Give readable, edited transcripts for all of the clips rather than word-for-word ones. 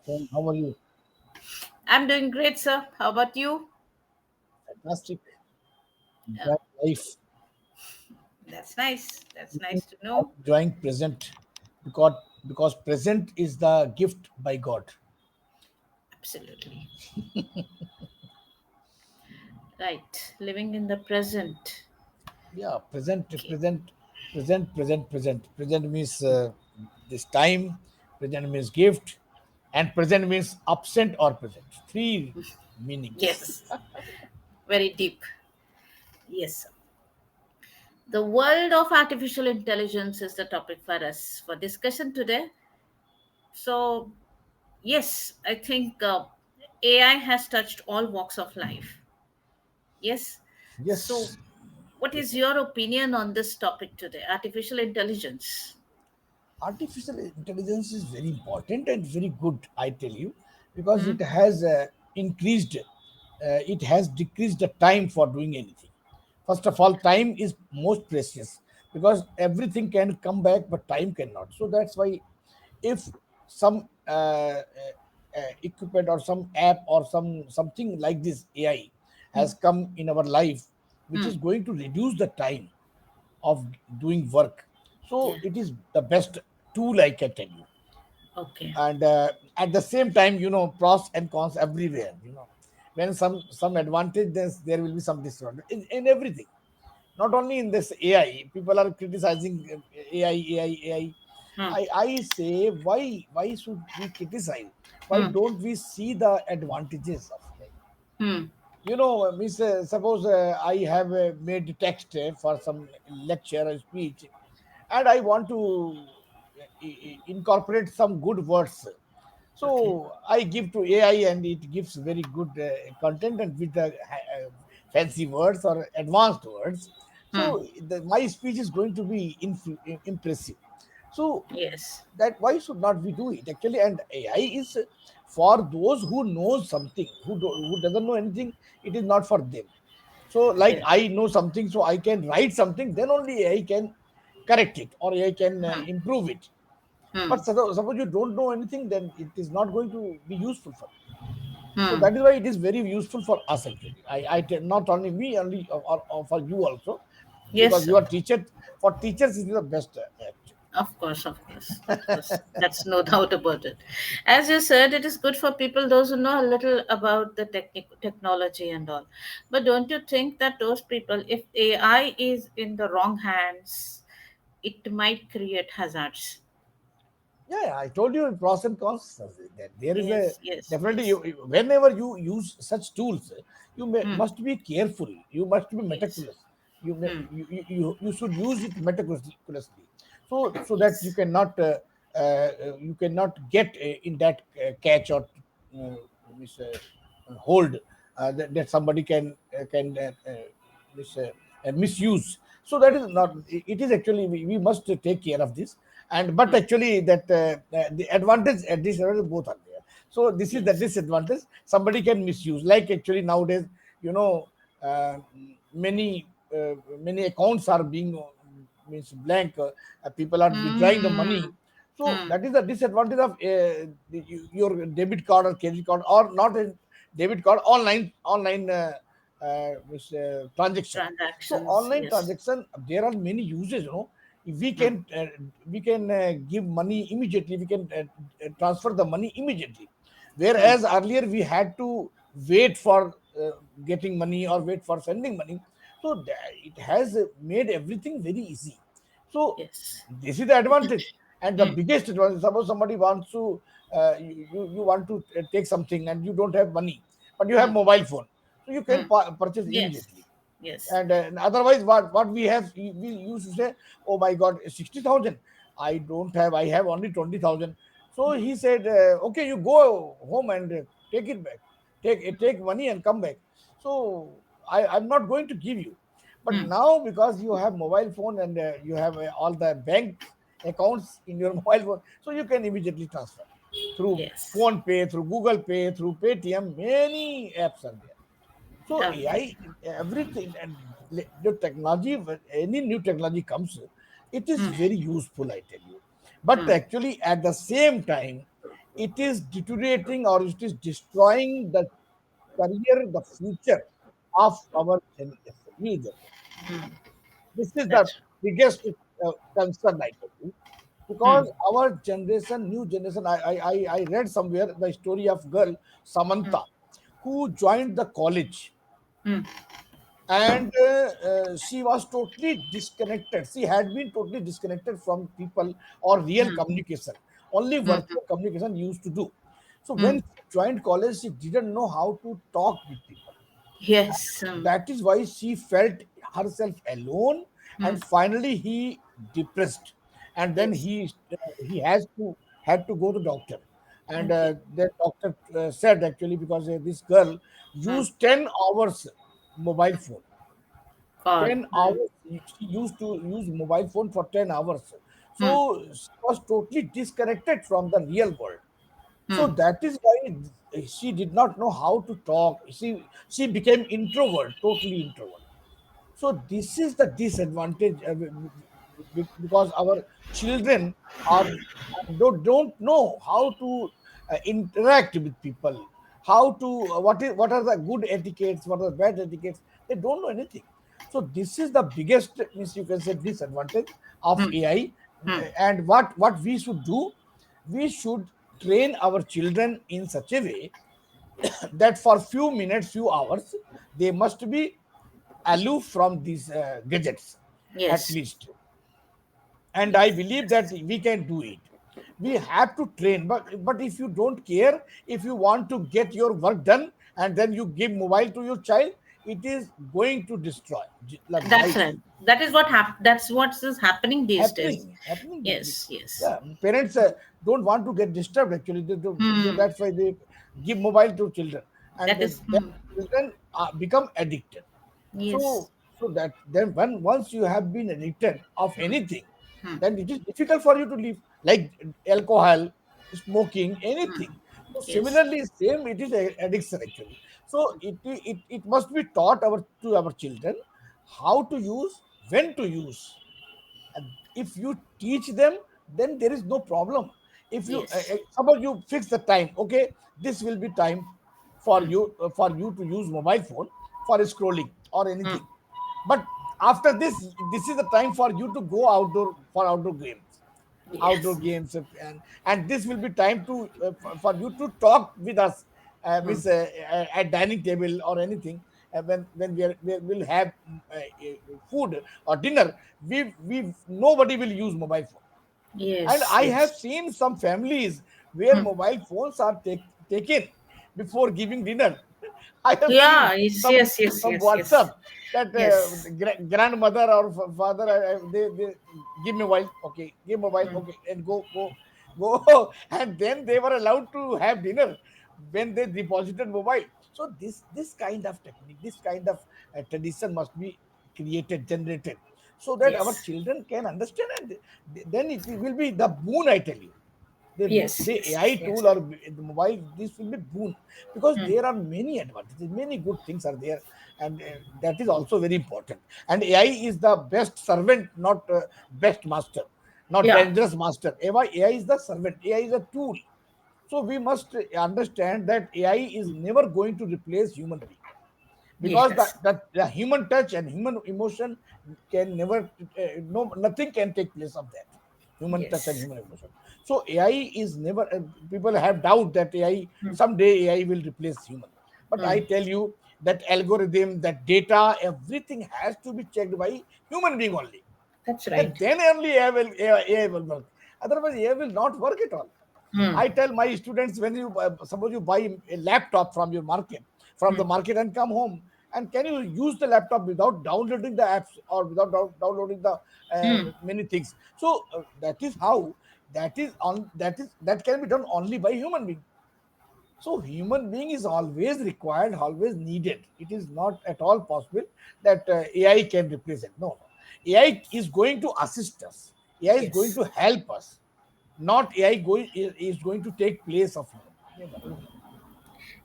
friend. How are you? I'm doing great, sir. How about you? Fantastic. Uh, Enjoying life. that's nice. That's Living nice to and know. enjoying present because because present is the gift by God. Absolutely. Right. Living in the present. Yeah, present, Okay. present, present, present, present. Present means this time. Present means gift, and present means absent or present. Three meanings. Yes. Very deep. Yes, sir. The world of artificial intelligence is the topic for us for discussion today. So, yes, I think AI has touched all walks of life. Yes. So, Yes. what is your opinion on this topic today? Artificial intelligence. Artificial intelligence is very important and very good, I tell you, because Hmm? it has increased, it has decreased the time for doing anything. First of all, time is most precious because everything can come back, but time cannot. So that's why, if some equipment or some app or something like this AI has come in our life, which Hmm. is going to reduce the time of doing work. So Yeah. it is the best tool, I can tell you. Okay. And at the same time, pros and cons everywhere. When some advantage, there will be some disadvantage in everything. Not only in this AI, people are criticizing AI, AI, AI. Hmm. I say, why should we criticize? Why Hmm. don't we see the advantages of AI? Hmm. Miss, suppose I have made text for some lecture or speech, and I want to incorporate some good words. Okay. So I give to AI, and it gives very good content and with the fancy words or advanced words. Hmm. So my speech is going to be impressive. So Yes. that why should not we do it actually? And AI is for those who know something, who doesn't know anything. It is not for them. So like Yeah. I know something, so I can write something, then only AI can correct it or AI can Hmm. improve it. Hmm. But suppose you don't know anything, then it is not going to be useful for you. So Hmm. that is why it is very useful for us actually. Not only me, only or for you also, Yes, because you sir. are teacher. For teachers, it is the best actually. Of course, of course, of course. That's no doubt about it. As you said, it is good for people those who know a little about the technology and all. But don't you think that those people, if AI is in the wrong hands, it might create hazards? Yeah, yeah, I told you pros and cons. That there is a Yes, yes, definitely yes. whenever you use such tools, you Hmm. must be careful. You must be Yes. meticulous. Hmm. You should use it meticulously, so that Yes. you cannot get in that catch or uh, this, hold that somebody can misuse. So that is not. It is actually we must take care of this. And but Hmm. actually that the advantage and disadvantage both are there. So this is the Yes. disadvantage. Somebody can misuse, like actually nowadays, you know uh, many many accounts are being means blank. People are withdrawing the money. Hmm. So Hmm. that is the disadvantage of your debit card or credit card, or not a debit card, online transaction. So Transactions. online Yes. transaction, there are many uses. We Hmm. can give money immediately. We can transfer the money immediately, Hmm. whereas earlier we had to wait for getting money or wait for sending money. So it has made everything very easy. So Yes. this is the advantage. And the Hmm. biggest advantage, suppose somebody wants to you want to take something and you don't have money, but you have Hmm. mobile phone, so you can Hmm. purchase Yes. immediately. Yes. And otherwise, what we have, we used to say, oh my god, 60,000 I don't have, I have only 20,000. So he said, okay, you go home and take it back, take money and come back. So I'm not going to give you. But Hmm. now, because you have mobile phone and you have all the bank accounts in your mobile phone, so you can immediately transfer through Yes. phone pay, through Google Pay, through Paytm. Many apps are there. So Um, AI, everything, and the technology, when any new technology comes, it is hmm. very useful, I tell you. But Hmm. actually, at the same time, it is deteriorating or it is destroying the career, the future of our generation, new generation. Mm. This is the That's biggest concern, I tell you, mm. because our generation, new generation. I read somewhere the story of girl Mm. Samantha, who joined the college, Mm. and she was totally disconnected. She had been totally disconnected from people or real Mm. communication. Only Mm. virtual communication used to do. So when Mm. she joined college, she didn't know how to talk with people. Yes. That is why she felt herself alone, Mm. and finally he depressed, and then Yes. he has to had to go to doctor, and Okay. the doctor said actually because this girl Mm. used 10 hours mobile phone. God. 10 Mm. hours she used to use mobile phone for 10 hours, so Mm. she was totally disconnected from the real world. So Mm. that is why she did not know how to talk. She became introvert, totally introvert. So this is the disadvantage, because our children are don't know how to interact with people, how to what are the good etiquettes, what are the bad etiquettes. They don't know anything. So this is the biggest, means you can say, disadvantage of Mm. AI. Mm. And what we should do, we should train our children in such a way that for few minutes, few hours, they must be aloof from these gadgets, at Yes. least. And I Yes. believe that we can do it. We have to train, but if you don't care, if you want to get your work done and then you give mobile to your child, it is going to destroy That's life. right. That is what That's what is happening these days. Happening Yes. Yes. yeah, parents don't want to get disturbed actually. Hmm. That's why they give mobile to children, and That is. then children become addicted. Yes. So that then when once you have been addicted of Hmm. anything, Hmm. then it is difficult for you to leave, like alcohol, smoking, Hmm. anything. So Yes. similarly same, it is addiction actually. So it must be taught to our children how to use, when to use. And if you teach them, then there is no problem. If you Yes. suppose you fix the time, okay, this will be time Hmm. for you to use mobile phone for scrolling or Hmm. anything. But after this is the time for you to go outdoor for outdoor Yes. games, and this will be time to for you to talk with us, Hmm. miss at dining table or anything. When we will have food or dinner, we nobody will use mobile phone. And Yes. I have Yes. seen some families where Hmm. mobile phones are taken before giving dinner. I have seen Yeah. Yes. some Yes. Yes. Yes. Yes. WhatsApp that Yes. grandmother or father, they give mobile, okay, give mobile, Hmm. okay, and go, and then they were allowed to have dinner when they deposited mobile. So this kind of technique, this kind of tradition must be created, generated, so that our Yes. children can understand, and then it will be the boon, I tell you. Yes. The Yes. AI Yes. tool or the mobile, this will be boon, because Hmm. there are many advantages, many good things are there, and that is also very important. And AI is the best servant, not best master, not Yeah. dangerous master. AI is the servant. AI is a tool. So we must understand that AI is never going to replace human being, because Yes. the human touch and human emotion can never, no, nothing can take place of that human touch and Yes. human emotion. So AI is never, people have doubt that AI, Hmm. someday AI will replace human. But I Hmm. tell you that algorithm, that data, everything has to be checked by human being only, That's right. and then only AI will work. Otherwise AI will not work at all. Hmm. I tell my students, when you suppose you buy a laptop from your market, from Hmm. the market, and come home, and can you use the laptop without downloading the apps or without downloading the Hmm. many things? So that is how, that can be done only by human being. So human being is always required, always needed. It is not at all possible that AI can replace it. No, no. AI is going to assist us. AI is going Yes. to help us. Not AI is going to take place of human. Never.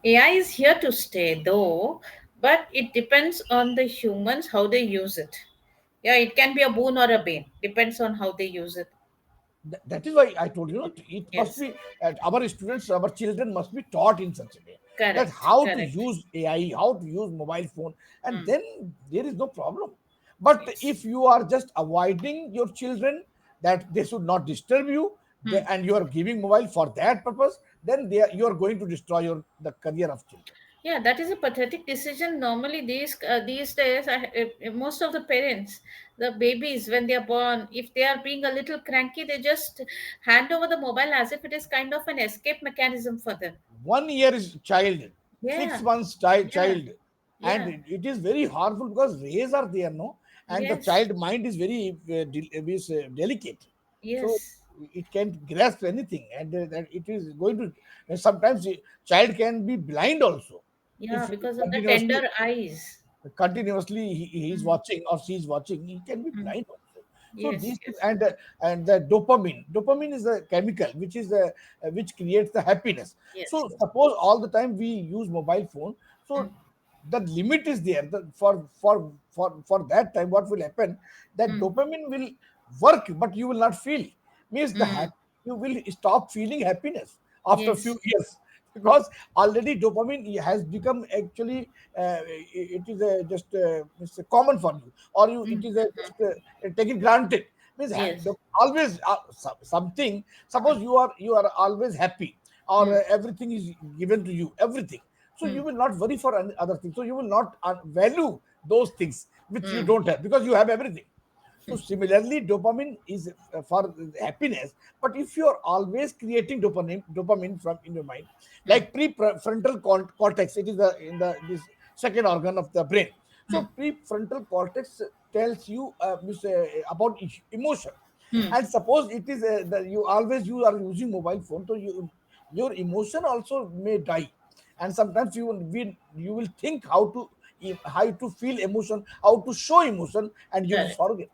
AI is here to stay, though, but it depends on the humans how they use it. Yeah, it can be a boon or a bane. Depends on how they use it. That is why I told you, it must Yes. be our students, our children must be taught in such a way that Correct. how to Correct. use AI, how to use mobile phone, and Mm. then there is no problem. But Yes. if you are just avoiding your children that they should not disturb you, Mm. and you are giving mobile for that purpose, then you are going to destroy the career of children. Yeah, that is a pathetic decision. Normally, these days, most of the parents, the babies when they are born, if they are being a little cranky, they just hand over the mobile as if it is kind of an escape mechanism for them. 1 year is child, six Yeah, months yeah, child, and yeah. it is very harmful because rays are there, no, and the Yes, child mind is very delicate, so yes, it can grasp anything, and that it is going to sometimes child can be blind also yeah, if because of the continuously tender eyes. he is Mm, watching or she is watching, he can be mm. blind also. So Yes, these things, yes. and the dopamine is a chemical which creates the happiness. Yes. So suppose all the time we use mobile phone, Mm, so the limit is there. For that time, what will happen, that mm, dopamine will work but you will not feel, means mm. you will stop feeling happiness after a few Yes. years, because already dopamine has become actually it is just it's common for you, or you it Mm, is mm, just take it granted, means yes. always something. Suppose you are always happy, or Mm, everything is given to you, everything, so you mm, will not worry for other things, so you will not value those things which you mm, don't have because you have everything. So similarly, dopamine is for happiness. But if you are always creating dopamine from in your mind, mm, like prefrontal cortex, it is in the this second organ of the brain. mm, So prefrontal cortex tells you about emotion. mm, And suppose it is you are using mobile phone, so your emotion also may die, and sometimes you will think how to feel emotion, how to show emotion, and you will correct. forget.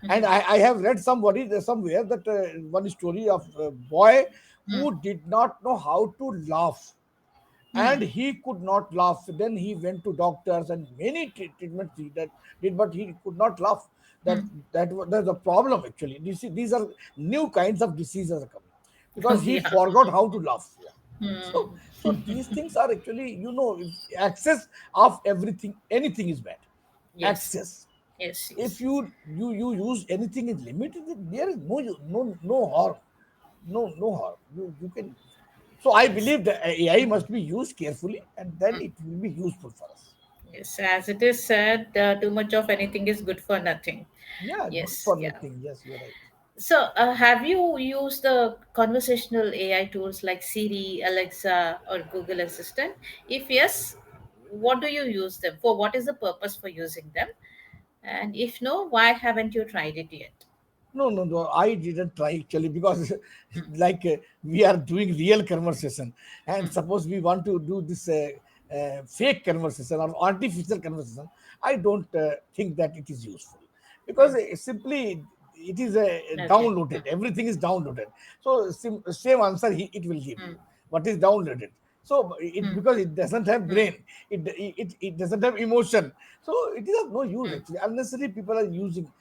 And Mhm, I have read somewhere that one story of a boy mm, who did not know how to laugh, and mm, he could not laugh. Then he went to doctors and many treatments did, but he could not laugh. That mm. that's a problem actually. These are new kinds of diseases are coming because Oh, he yeah. forgot how to laugh. Yeah. So Mm. so these things are actually, access of everything, anything is bad. Yes, Access, yes, if yes. you use anything in limit, there is no harm, no harm. You can. So I Yes. believe that AI must be used carefully, and then it will be useful for us. Yes, as it is said, too much of anything is good for nothing. Yeah, good Yes, for yeah. nothing. Yes, you're right. So, have you used the conversational AI tools like Siri, Alexa, or Google Assistant? If yes, what do you use them for? What is the purpose for using them? And if no, why haven't you tried it yet? No. I didn't try actually because, like, we are doing real conversation, and Mm, suppose we want to do this fake conversation or artificial conversation, I don't think that it is useful, because mm. simply it is Okay. downloaded. Everything is downloaded. So same answer it will give Mm, you. What is downloaded? So it mm, because it doesn't have mm, brain, it doesn't have emotion, so it is of no use mm, actually. Unnecessary people are using.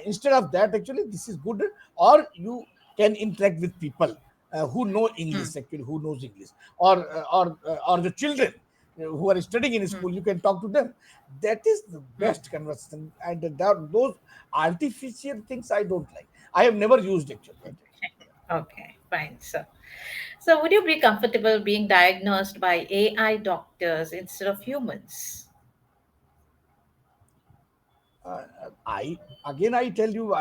Instead of that, actually, this is good. Or you can interact with people who know mm, English, actually, who knows English, or the children who are studying in mm, school. You can talk to them. That is the mm. best conversation. And those artificial things I don't like. I have never used actually. Okay, fine. So would you be comfortable being diagnosed by AI doctors instead of humans? uh, I again I tell you,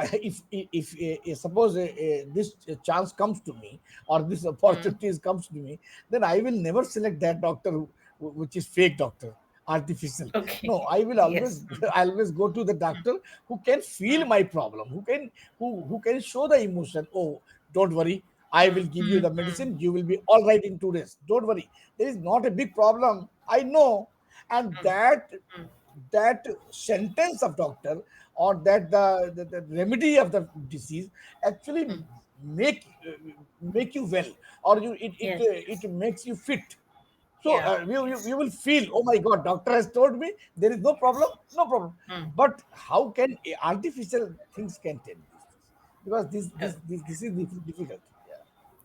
suppose this chance comes to me, or this Mm. opportunity comes to me, then I will never select that doctor which is fake doctor, artificial. Okay. No, I will always Yes. I always go to the doctor who can feel Mm, my problem, who can show the emotion. Oh, don't worry, I mm, will give you mm, the mm, medicine. You will be all right in 2 days. Don't worry, there is not a big problem. I know, and mm, mm, that sentence of doctor, or that the remedy of the disease actually mm. make you well, or Yes. it makes you fit. So Yeah. you Yes. will feel, oh my god, doctor has told me there is no problem, no problem. Mm. But how can artificial things can tell these things? because Oh, this is difficult. Yeah.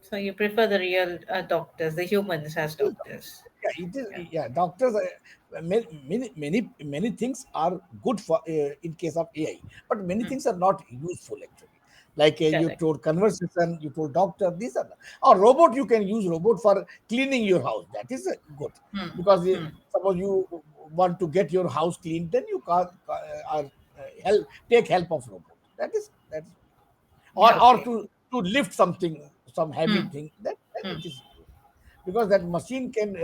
so you prefer the real doctors, the humans as It is doctors. Yeah, it is. Yeah. Yeah, doctors. Many things are good for in case of AI, but many Hmm. things are not useful actually. Like you Correct. told conversation, you told doctor. These are or robot. You can use robot for cleaning your house. That is good Hmm. because Hmm. suppose you want to get your house clean, then you can help take help of robot. That is or Okay. to lift something, some heavy Hmm. thing. That then Hmm. it is because that machine can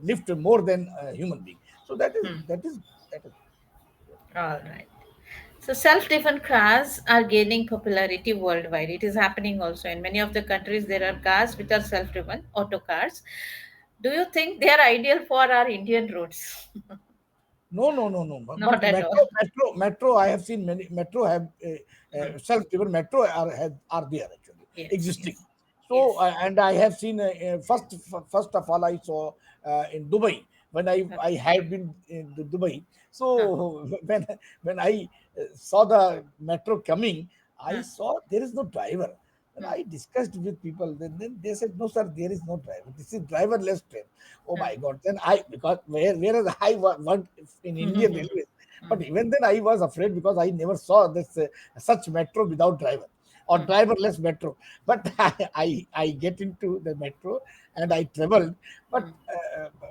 lift more than a human being. So Hmm. that is All right. So self-driven cars are gaining popularity worldwide. It is happening also in many of the countries. There are cars which are self-driven, auto cars. Do you think they are ideal for our Indian roads? no. Not But at all. metro. I have seen many metro have Hmm. self-driven metro are there actually Yes. existing. Yes. So Yes. and I have seen first of all I saw in Dubai when I Okay. had been in Dubai. Huh. So when I saw the metro coming, I Huh. saw there is no driver. When Hmm. I discussed with people, then they said, "No, sir, there is no driver. This is driverless train." Oh Huh. my God! Then because whereas I worked in Hmm. Indian Hmm. Railways, Hmm. but even then I was afraid because I never saw this such metro without driver or Hmm. driverless metro. But I get into the metro and I traveled. But Hmm.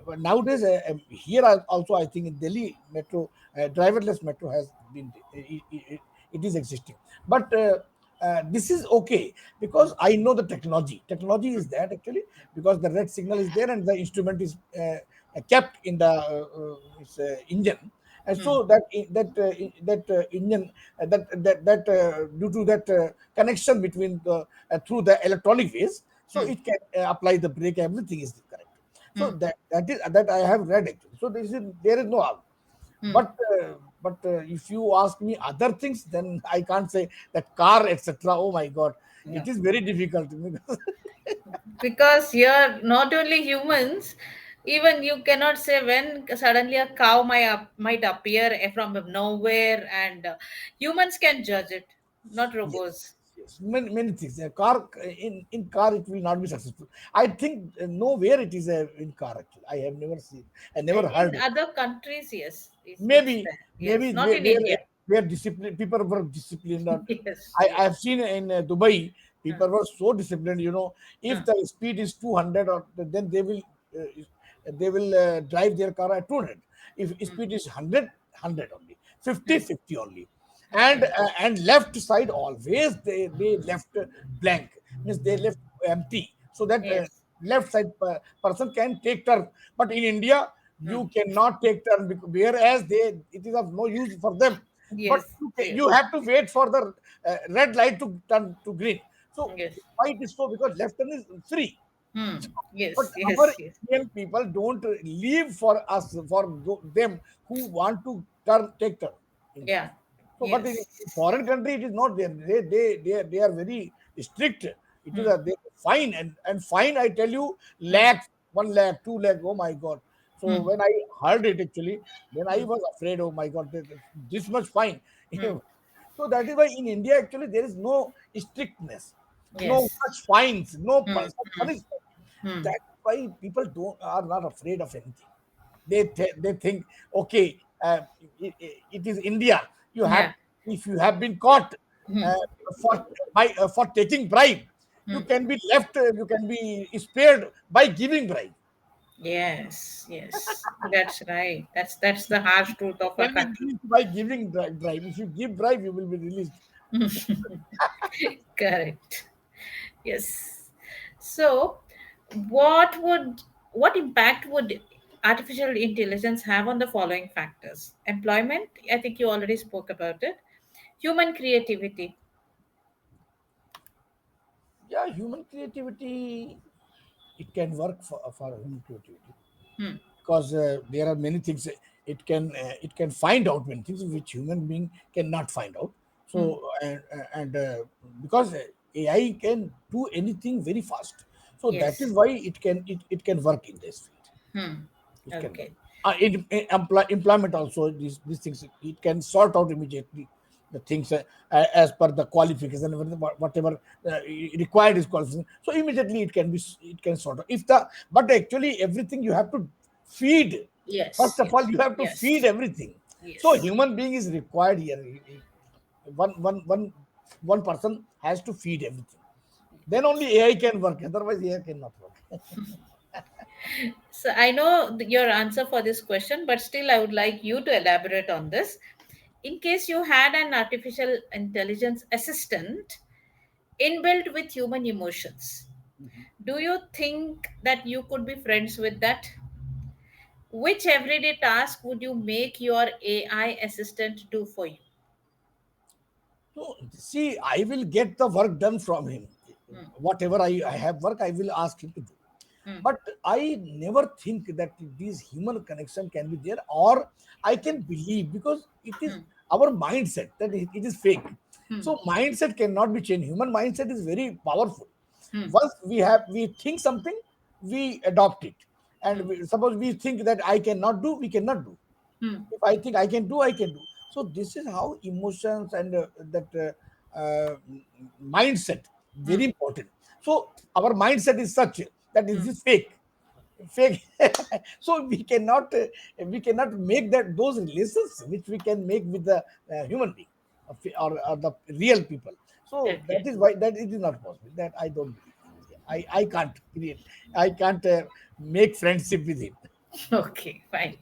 but nowadays here also I think in Delhi metro driverless metro has been it is existing. But this is okay Hmm. because I know the technology. Technology Hmm. is that actually because the red signal is there and the instrument is kept in the engine, and Hmm. so that engine due to that connection between the through the electronic ways, so Hmm. it can apply the brake. Everything is correct. So Hmm. that is that I have read actually. So this is there is no harm. Hmm. But if you ask me other things, then I can't say that car, etc. Oh my God, Yeah. it is very difficult because Because here, not only humans, even you cannot say when suddenly a cow might appear from nowhere, and humans can judge it, not robots. yes, many things. A car in car it will not be successful. I think nowhere it is in car actually. I have never seen. I never In heard it. other countries, yes, it's Maybe there. Yes, maybe not in India. where discipline people were disciplined. Or Yes, I yes. have seen in Dubai Huh, people were so disciplined. If huh, the speed is 200, or then they will drive their car at 200. If hmm, speed is 100, 100 only, 50, hmm. 50 only, Okay. and left side always they left blank, means they left empty, so that Yes. left side person can take turn. But in India Hmm. you cannot take turn whereas it is of no use for them. But Yes. you Yes. have to wait for the red light to turn to green. So Yes. why it is so? Because left turn is free. Hmm. But Yes. our Yes. Yes. Indian people don't leave for us, for them who want to take turn in that. Yeah. So, but in Yes. foreign country, it is not there. They are very strict. It is Hmm. a they fine and fine. I tell you, Hmm. lakh, 1 lakh, 2 lakh. Oh my God! So Hmm. when I heard it actually, then I Hmm. was afraid. Oh my God, this much fine. Hmm. So that is why in India actually there is no strictness, no Yes. such fines, no Hmm. such Hmm. punishment. Hmm. That's why people don't are not afraid of anything. They think, okay, it is India. You have Yeah. if you have been caught Hmm. uh, for taking bribe, you Hmm. can be left. You can be spared by giving bribe. Yes. Yes. That's right. That's the harsh truth You of our can be country. released by giving bribe. If you give bribe, you will be released. Correct. Yes. So, what would what impact would artificial intelligence have on the following factors? Employment, I think you already spoke about it. Human creativity. Yeah, human creativity. It can work for human creativity Hmm. because there are many things it can find out many things which human being cannot find out. Hmm. So and because AI can do anything very fast, so that is Yes. why it can work in this field. Hmm. It can work. Okay. Employment also, these things it can sort out immediately. the things as per the qualification, whatever required is qualification. So immediately it can sort of. If the but actually everything you have to feed. Yes, First of all, yes, you have to feed yes, everything. So yes. human being is required here. One person has to feed everything. Then only AI can work. Otherwise, AI cannot work. So I know your answer for this question, but still I would like you to elaborate on this. In case you had an artificial intelligence assistant inbuilt with human emotions, do you think that you could be friends with that? Which everyday task would you make your AI assistant do for you? So, see, I will get the work done from him. Hmm, Whatever I have work, I will ask him to do. hmm, But I never think that this human connection can be there, or I can believe, because it is hmm, our mindset that it is fake. hmm, So mindset cannot be changed. Human mindset is very powerful. hmm, Once we think something, we adopt it. And suppose we think that I cannot do, we cannot do. hmm, If I think I can do, I can do. So this is how emotions and that mindset hmm, very important. So our mindset is such that hmm, is this fake. So we cannot make that those relations which we can make with the human being, or the real people. So that okay. is why that it is not possible. That I don't believe. I can't create. I can't make friendship with him. Okay, fine.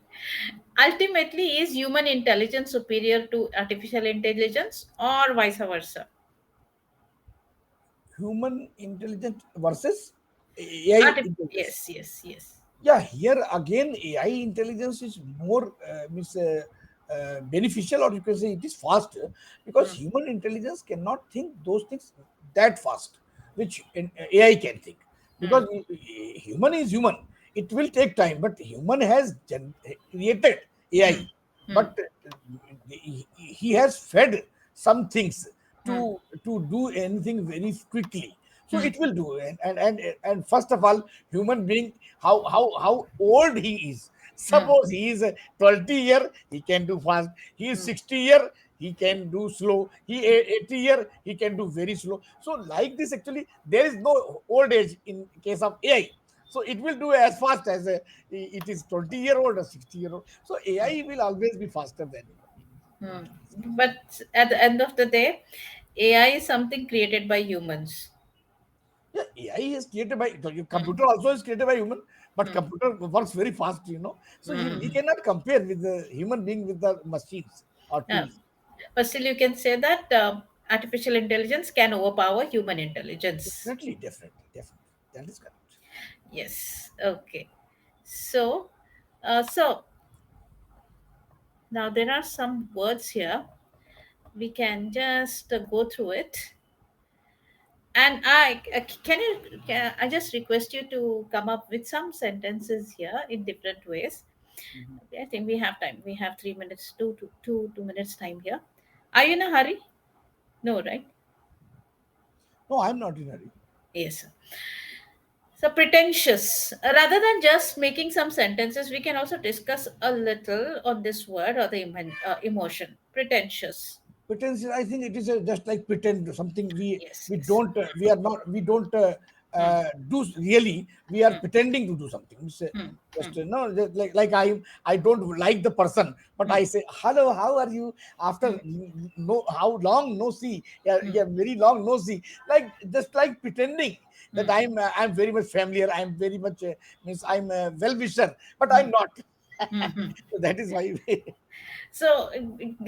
Ultimately, is human intelligence superior to artificial intelligence or vice versa? Human intelligence versus AI intelligence. Yes, yes, yes. Yeah, here again, AI intelligence is more means beneficial, or you can say it is faster, because Hmm, human intelligence cannot think those things that fast, which AI can think. hmm, Because human is human, it will take time, but human has created hmm, AI, hmm, but he has fed some things hmm, to do anything very quickly. So hmm, it will do. And first of all, human being, how old he is. hmm, Suppose he is 20 year, he can do fast. He is hmm, 60 year, he can do slow. He 80 year, he can do very slow. So like this, actually there is no old age in case of AI. So it will do as fast as it is 20-year-old or 60-year-old. So AI will always be faster than human being. hmm. But at the end of the day, AI is something created by humans. Yeah, AI is created by Hmm, computer, also is created by human, but hmm, computer works very fast, So we hmm. cannot compare with the human being with the machines or Yeah. tools. But still, you can say that artificial intelligence can overpower human intelligence. Definitely, definitely, definitely. That is correct. Yes. Okay. So, so now there are some words here. We can just go through it. And I just request you to come up with some sentences here in different ways. Mhm. Okay, I think we have time. We have 3 minutes, 2 minutes time here. Are you in a hurry? No, right? No, I'm not in a hurry. Yes. So pretentious. Rather than just making some sentences, we can also discuss a little on this word or the emotion. Pretentious. Pretense, I think it is just like pretend something Yes, we yes. don't we are not we don't Hmm, do really. We are hmm, pretending to do something. It's, hmm, hmm, just no, just like I don't like the person, but hmm, I say hello, how are you? After hmm, no how long no see, yeah, hmm, yeah, very long no see, like just like pretending that hmm, I'm very much familiar. I'm very much means I'm a well wisher, but hmm, I'm not. hmm, hmm. So that is why. So,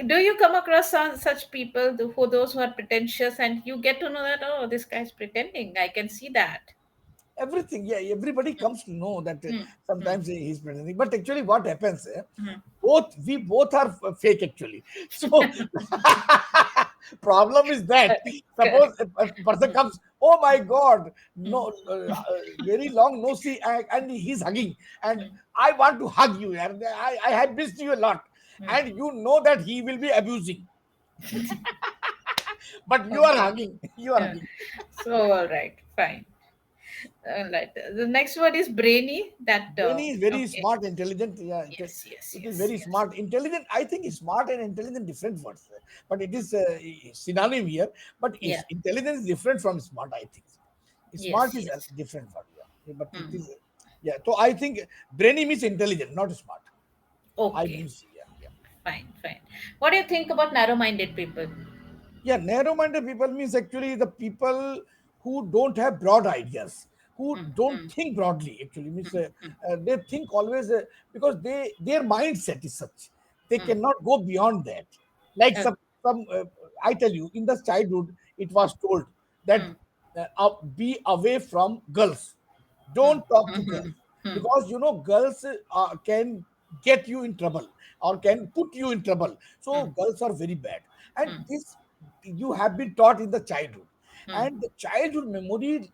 do you come across such people, who those who are pretentious, and you get to know that, oh, this guy's pretending? I can see that. Everything, yeah, everybody comes to know that Hmm, hmm, sometimes he's pretending, but actually what happens, hmm, both are fake actually. So problem is that suppose correct. a person comes, oh my god, Hmm, no, very long no see, and he's hugging, and hmm, I want to hug you, and I have missed you a lot, hmm. and you know that he will be abusing, but you are Okay. hugging, you are Yeah. hugging. So, all right, fine. All right. The next word is brainy. That Brainy is very okay. smart, intelligent. Yeah, Yes, yes, it is yes, very yes. smart, intelligent. I think smart and intelligent different words, but it is synonym here. But Yeah. intelligence is different from smart. I think smart Yes, is a yes. different word. Yeah, but it Hmm. is yeah. So I think brainy means intelligent, not smart. I Okay. means yeah, yeah. Fine, fine. What do you think about narrow-minded people? Yeah, narrow-minded people means actually the people who don't have broad ideas, who Hmm, don't hmm, think broadly. Actually, means hmm, hmm, they think always because their mindset is such they hmm. cannot go beyond that. Like Okay. some I tell you, in the childhood, it was told that Hmm, be away from girls, hmm, don't talk to hmm, hmm, girls hmm, because girls can get you in trouble or can put you in trouble. So hmm, girls are very bad, and hmm, this you have been taught in the childhood, hmm, and the childhood memory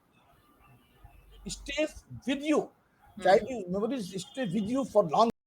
stays with you. hmm, Childhood memories stay with you for long